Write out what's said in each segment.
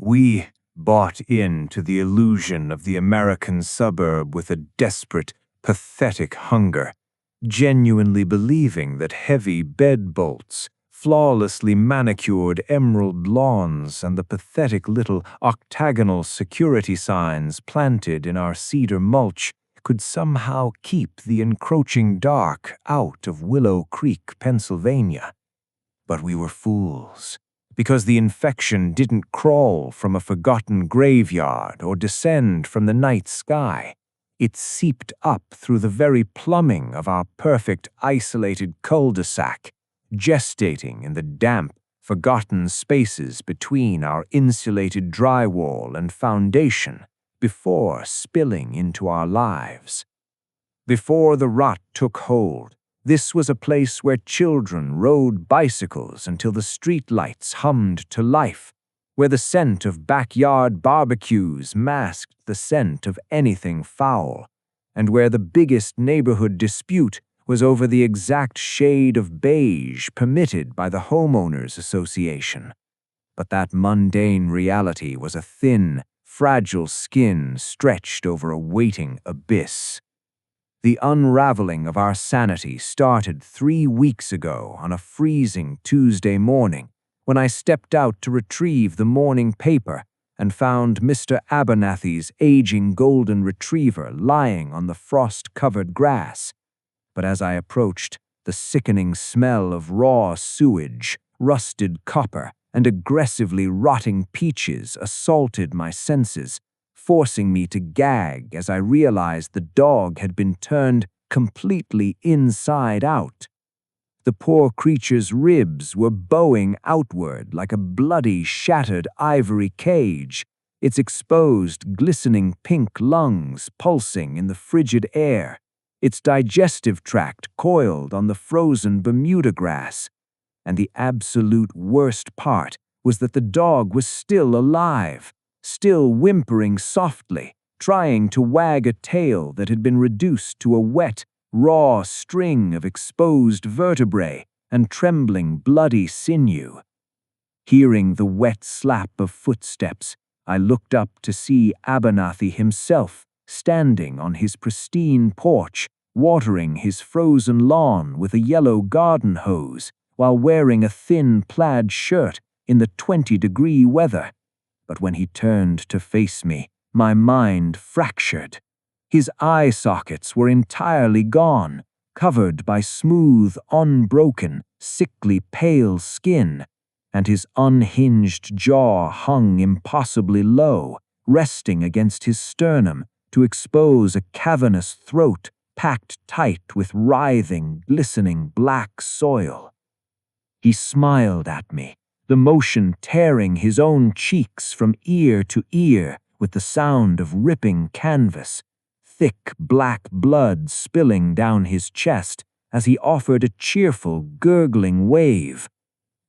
We bought into the illusion of the American suburb with a desperate, pathetic hunger, genuinely believing that heavy deadbolts, flawlessly manicured emerald lawns, and the pathetic little octagonal security signs planted in our cedar mulch could somehow keep the encroaching dark out of Willow Creek, Pennsylvania. But we were fools, because the infection didn't crawl from a forgotten graveyard or descend from the night sky. It seeped up through the very plumbing of our perfect isolated cul-de-sac, gestating in the damp, forgotten spaces between our insulated drywall and foundation before spilling into our lives. Before the rot took hold, this was a place where children rode bicycles until the streetlights hummed to life, where the scent of backyard barbecues masked the scent of anything foul, and where the biggest neighborhood dispute was over the exact shade of beige permitted by the homeowners association. But that mundane reality was a thin, fragile skin stretched over a waiting abyss. The unraveling of our sanity started 3 weeks ago on a freezing Tuesday morning when I stepped out to retrieve the morning paper and found Mr. Abernathy's aging golden retriever lying on the frost-covered grass. But as I approached, the sickening smell of raw sewage, rusted copper, and aggressively rotting peaches assaulted my senses, forcing me to gag as I realized the dog had been turned completely inside out. The poor creature's ribs were bowing outward like a bloody, shattered ivory cage, its exposed, glistening pink lungs pulsing in the frigid air, its digestive tract coiled on the frozen Bermuda grass. And the absolute worst part was that the dog was still alive, still whimpering softly, trying to wag a tail that had been reduced to a wet, raw string of exposed vertebrae and trembling, bloody sinew. Hearing the wet slap of footsteps, I looked up to see Abernathy himself standing on his pristine porch, watering his frozen lawn with a yellow garden hose while wearing a thin plaid shirt in the 20-degree weather. But when he turned to face me, my mind fractured. His eye sockets were entirely gone, covered by smooth, unbroken, sickly pale skin, and his unhinged jaw hung impossibly low, resting against his sternum to expose a cavernous throat packed tight with writhing, glistening black soil. He smiled at me, the motion tearing his own cheeks from ear to ear with the sound of ripping canvas, thick black blood spilling down his chest as he offered a cheerful, gurgling wave.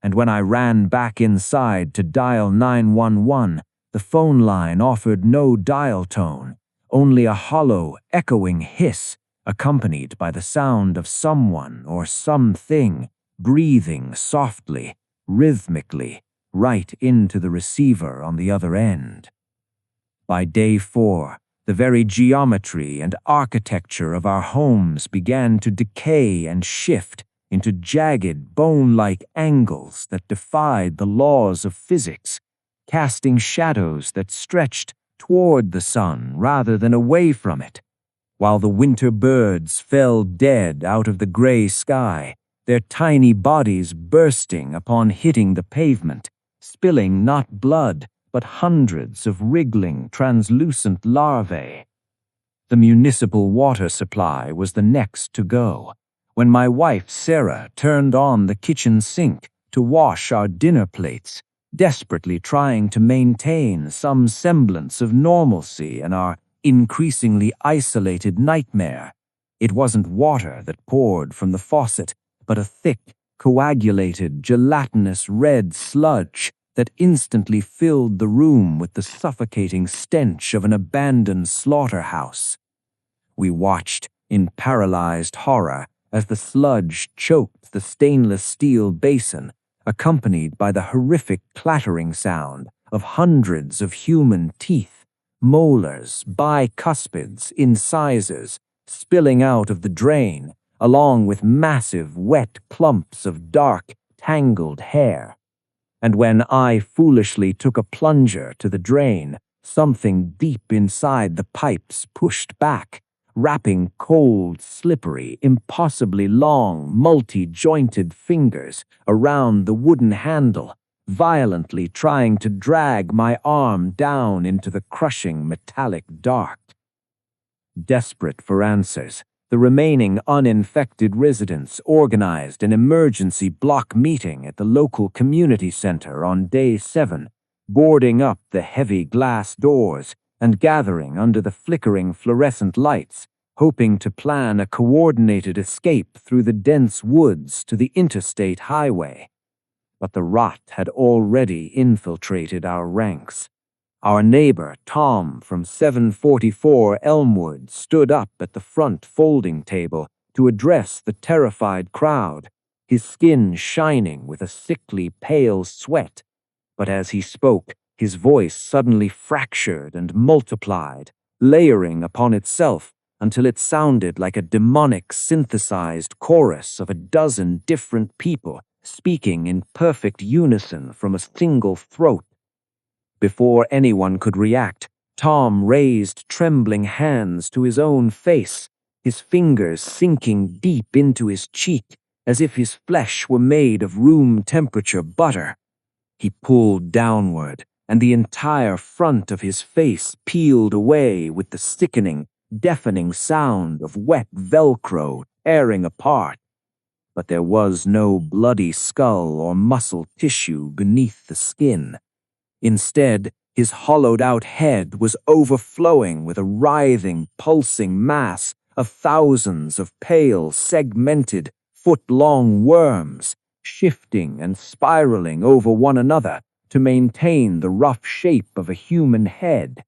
And when I ran back inside to dial 911, the phone line offered no dial tone, only a hollow, echoing hiss, accompanied by the sound of someone or something breathing softly, rhythmically, right into the receiver on the other end. By day 4, the very geometry and architecture of our homes began to decay and shift into jagged, bone-like angles that defied the laws of physics, casting shadows that stretched toward the sun rather than away from it, while the winter birds fell dead out of the gray sky, their tiny bodies bursting upon hitting the pavement, spilling not blood, but hundreds of wriggling, translucent larvae. The municipal water supply was the next to go, when my wife Sarah turned on the kitchen sink to wash our dinner plates, desperately trying to maintain some semblance of normalcy in our increasingly isolated nightmare. It wasn't water that poured from the faucet, but a thick, coagulated, gelatinous red sludge that instantly filled the room with the suffocating stench of an abandoned slaughterhouse. We watched in paralyzed horror as the sludge choked the stainless steel basin, accompanied by the horrific clattering sound of hundreds of human teeth, molars, bicuspids, incisors, spilling out of the drain, along with massive wet clumps of dark, tangled hair. And when I foolishly took a plunger to the drain, something deep inside the pipes pushed back, wrapping cold, slippery, impossibly long, multi-jointed fingers around the wooden handle, violently trying to drag my arm down into the crushing metallic dark. Desperate for answers, the remaining uninfected residents organized an emergency block meeting at the local community center on day 7, boarding up the heavy glass doors and gathering under the flickering fluorescent lights, hoping to plan a coordinated escape through the dense woods to the interstate highway. But the rot had already infiltrated our ranks. Our neighbor, Tom, from 744 Elmwood, stood up at the front folding table to address the terrified crowd, his skin shining with a sickly pale sweat. But as he spoke, his voice suddenly fractured and multiplied, layering upon itself until it sounded like a demonic synthesized chorus of a dozen different people speaking in perfect unison from a single throat. Before anyone could react, Tom raised trembling hands to his own face, his fingers sinking deep into his cheek as if his flesh were made of room-temperature butter. He pulled downward, and the entire front of his face peeled away with the sickening, deafening sound of wet Velcro tearing apart. But there was no bloody skull or muscle tissue beneath the skin. Instead, his hollowed-out head was overflowing with a writhing, pulsing mass of thousands of pale, segmented, foot-long worms, shifting and spiraling over one another to maintain the rough shape of a human head.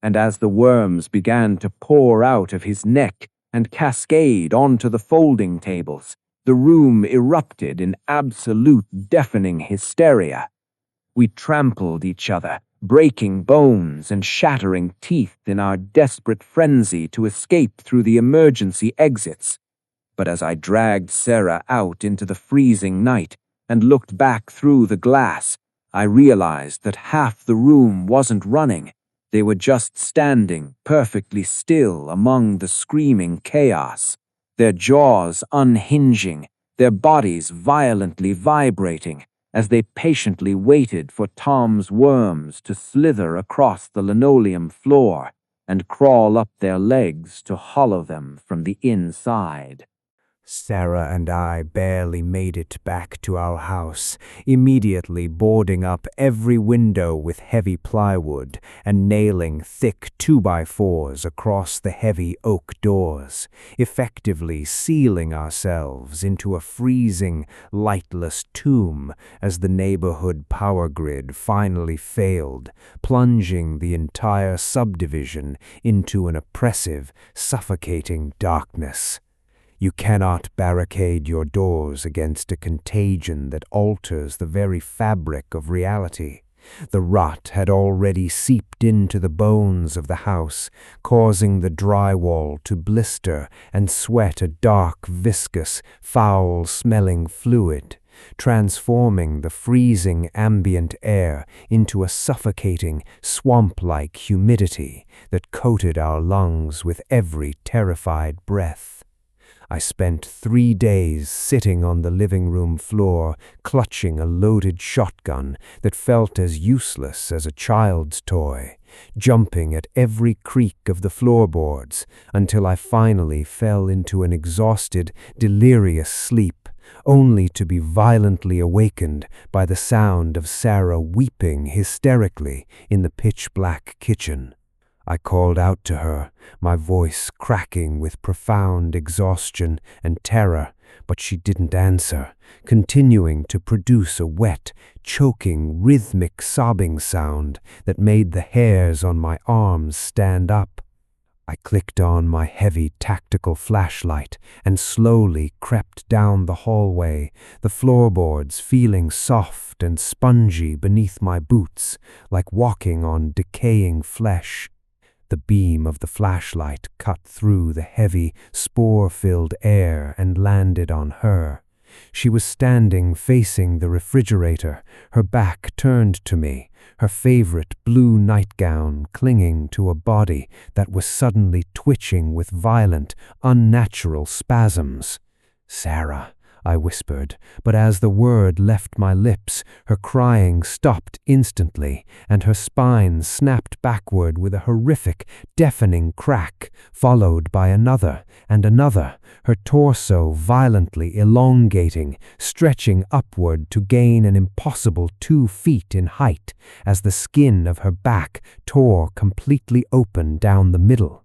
And as the worms began to pour out of his neck and cascade onto the folding tables, the room erupted in absolute deafening hysteria. We trampled each other, breaking bones and shattering teeth in our desperate frenzy to escape through the emergency exits. But as I dragged Sarah out into the freezing night and looked back through the glass, I realized that half the room wasn't running. They were just standing perfectly still among the screaming chaos, their jaws unhinging, their bodies violently vibrating, as they patiently waited for Tom's worms to slither across the linoleum floor and crawl up their legs to hollow them from the inside. Sarah and I barely made it back to our house, immediately boarding up every window with heavy plywood and nailing thick 2x4s across the heavy oak doors, effectively sealing ourselves into a freezing, lightless tomb as the neighborhood power grid finally failed, plunging the entire subdivision into an oppressive, suffocating darkness. You cannot barricade your doors against a contagion that alters the very fabric of reality. The rot had already seeped into the bones of the house, causing the drywall to blister and sweat a dark, viscous, foul-smelling fluid, transforming the freezing ambient air into a suffocating, swamp-like humidity that coated our lungs with every terrified breath. I spent 3 days sitting on the living room floor, clutching a loaded shotgun that felt as useless as a child's toy, jumping at every creak of the floorboards until I finally fell into an exhausted, delirious sleep, only to be violently awakened by the sound of Sarah weeping hysterically in the pitch-black kitchen. I called out to her, my voice cracking with profound exhaustion and terror, but she didn't answer, continuing to produce a wet, choking, rhythmic sobbing sound that made the hairs on my arms stand up. I clicked on my heavy tactical flashlight and slowly crept down the hallway, the floorboards feeling soft and spongy beneath my boots, like walking on decaying flesh. The beam of the flashlight cut through the heavy, spore-filled air and landed on her. She was standing facing the refrigerator, her back turned to me, her favorite blue nightgown clinging to a body that was suddenly twitching with violent, unnatural spasms. "Sarah," I whispered, but as the word left my lips, her crying stopped instantly, and her spine snapped backward with a horrific, deafening crack, followed by another and another, her torso violently elongating, stretching upward to gain an impossible 2 feet in height, as the skin of her back tore completely open down the middle.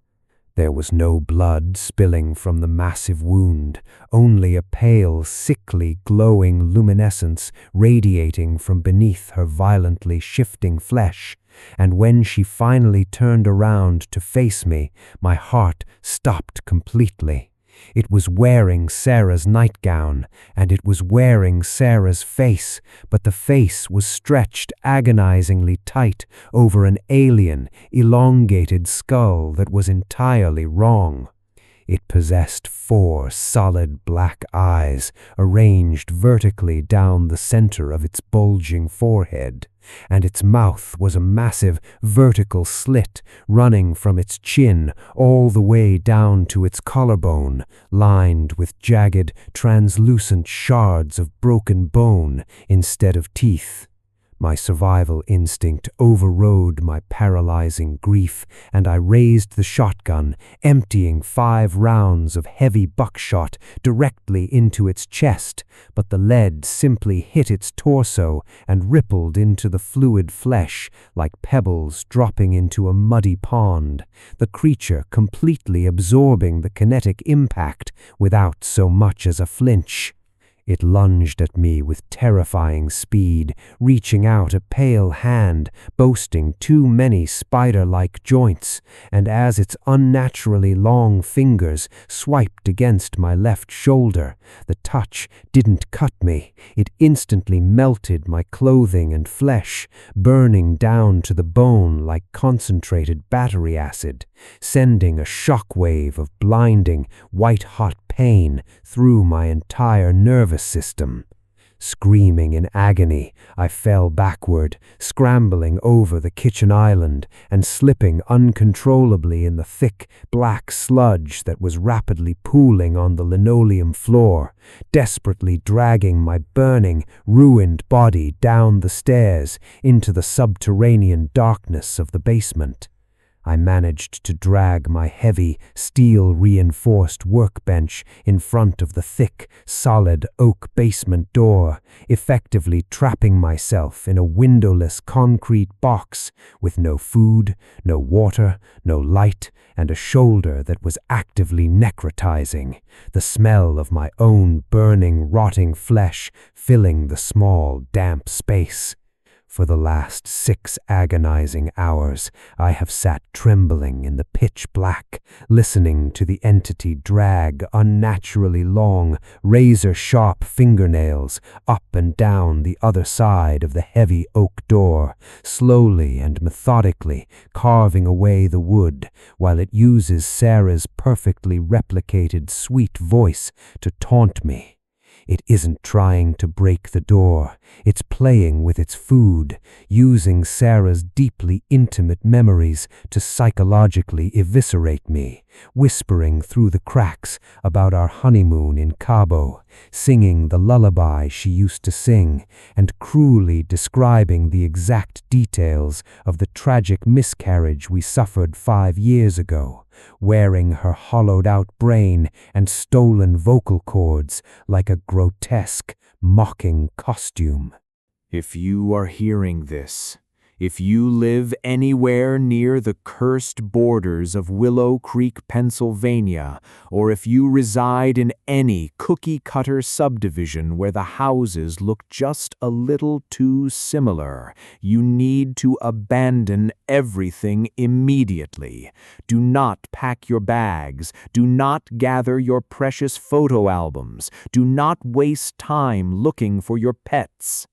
There was no blood spilling from the massive wound, only a pale, sickly, glowing luminescence radiating from beneath her violently shifting flesh, and when she finally turned around to face me, my heart stopped completely. It was wearing Sarah's nightgown, and it was wearing Sarah's face, but the face was stretched agonizingly tight over an alien, elongated skull that was entirely wrong. It possessed 4 solid black eyes, arranged vertically down the center of its bulging forehead, and its mouth was a massive vertical slit running from its chin all the way down to its collarbone, lined with jagged, translucent shards of broken bone instead of teeth. My survival instinct overrode my paralyzing grief, and I raised the shotgun, emptying 5 rounds of heavy buckshot directly into its chest, but the lead simply hit its torso and rippled into the fluid flesh like pebbles dropping into a muddy pond, the creature completely absorbing the kinetic impact without so much as a flinch. It lunged at me with terrifying speed, reaching out a pale hand, boasting too many spider-like joints, and as its unnaturally long fingers swiped against my left shoulder, the touch didn't cut me. It instantly melted my clothing and flesh, burning down to the bone like concentrated battery acid, sending a shockwave of blinding, white-hot pain through my entire nervous system. Screaming in agony, I fell backward, scrambling over the kitchen island and slipping uncontrollably in the thick, black sludge that was rapidly pooling on the linoleum floor, desperately dragging my burning, ruined body down the stairs into the subterranean darkness of the basement. I managed to drag my heavy, steel-reinforced workbench in front of the thick, solid oak basement door, effectively trapping myself in a windowless concrete box with no food, no water, no light, and a shoulder that was actively necrotizing, the smell of my own burning, rotting flesh filling the small, damp space. For the last 6 agonizing hours, I have sat trembling in the pitch black, listening to the entity drag unnaturally long, razor-sharp fingernails up and down the other side of the heavy oak door, slowly and methodically carving away the wood, while it uses Sarah's perfectly replicated sweet voice to taunt me. It isn't trying to break the door. It's playing with its food, using Sarah's deeply intimate memories to psychologically eviscerate me, whispering through the cracks about our honeymoon in Cabo, singing the lullaby she used to sing, and cruelly describing the exact details of the tragic miscarriage we suffered 5 years ago, wearing her hollowed-out brain and stolen vocal cords like a grotesque, mocking costume. If you are hearing this, If you live anywhere near the cursed borders of Willow Creek, Pennsylvania, or if you reside in any cookie-cutter subdivision where the houses look just a little too similar, you need to abandon everything immediately. Do not pack your bags. Do not gather your precious photo albums. Do not waste time looking for your pets.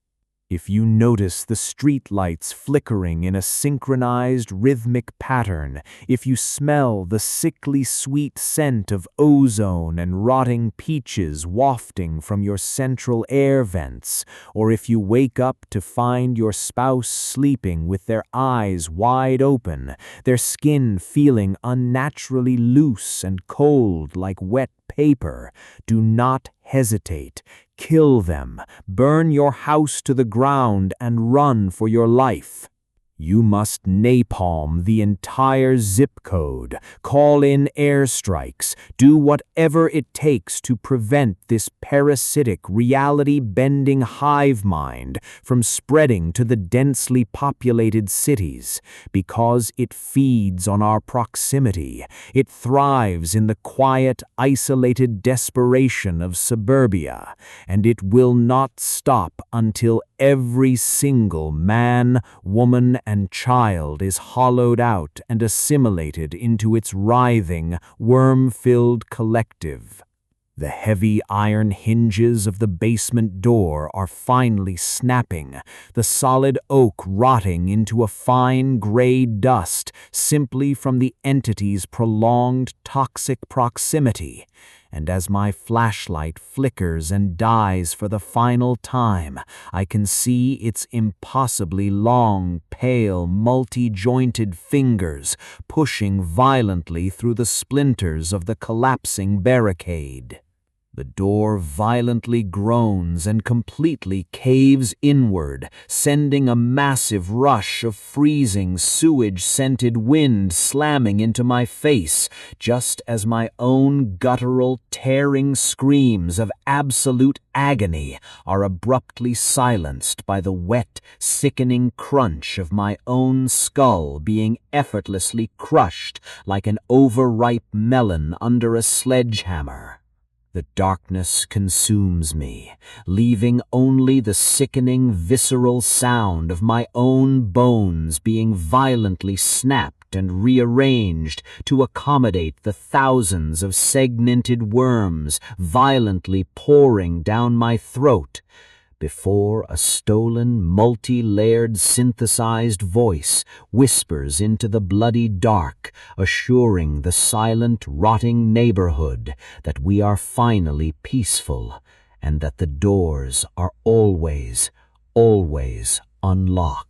If you notice the streetlights flickering in a synchronized rhythmic pattern, if you smell the sickly sweet scent of ozone and rotting peaches wafting from your central air vents, or if you wake up to find your spouse sleeping with their eyes wide open, their skin feeling unnaturally loose and cold like wet paper, do not hesitate. Kill them, burn your house to the ground, and run for your life. You must napalm the entire zip code, call in airstrikes, do whatever it takes to prevent this parasitic, reality-bending hive mind from spreading to the densely populated cities, because it feeds on our proximity. It thrives in the quiet, isolated desperation of suburbia, and it will not stop until every single man, woman, and child is hollowed out and assimilated into its writhing, worm-filled collective. The heavy iron hinges of the basement door are finally snapping, the solid oak rotting into a fine gray dust simply from the entity's prolonged toxic proximity. And as my flashlight flickers and dies for the final time, I can see its impossibly long, pale, multi-jointed fingers pushing violently through the splinters of the collapsing barricade. The door violently groans and completely caves inward, sending a massive rush of freezing, sewage-scented wind slamming into my face, just as my own guttural, tearing screams of absolute agony are abruptly silenced by the wet, sickening crunch of my own skull being effortlessly crushed like an overripe melon under a sledgehammer. The darkness consumes me, leaving only the sickening, visceral sound of my own bones being violently snapped and rearranged to accommodate the thousands of segmented worms violently pouring down my throat, before a stolen, multi-layered, synthesized voice whispers into the bloody dark, assuring the silent, rotting neighborhood that we are finally peaceful and that the doors are always, always unlocked.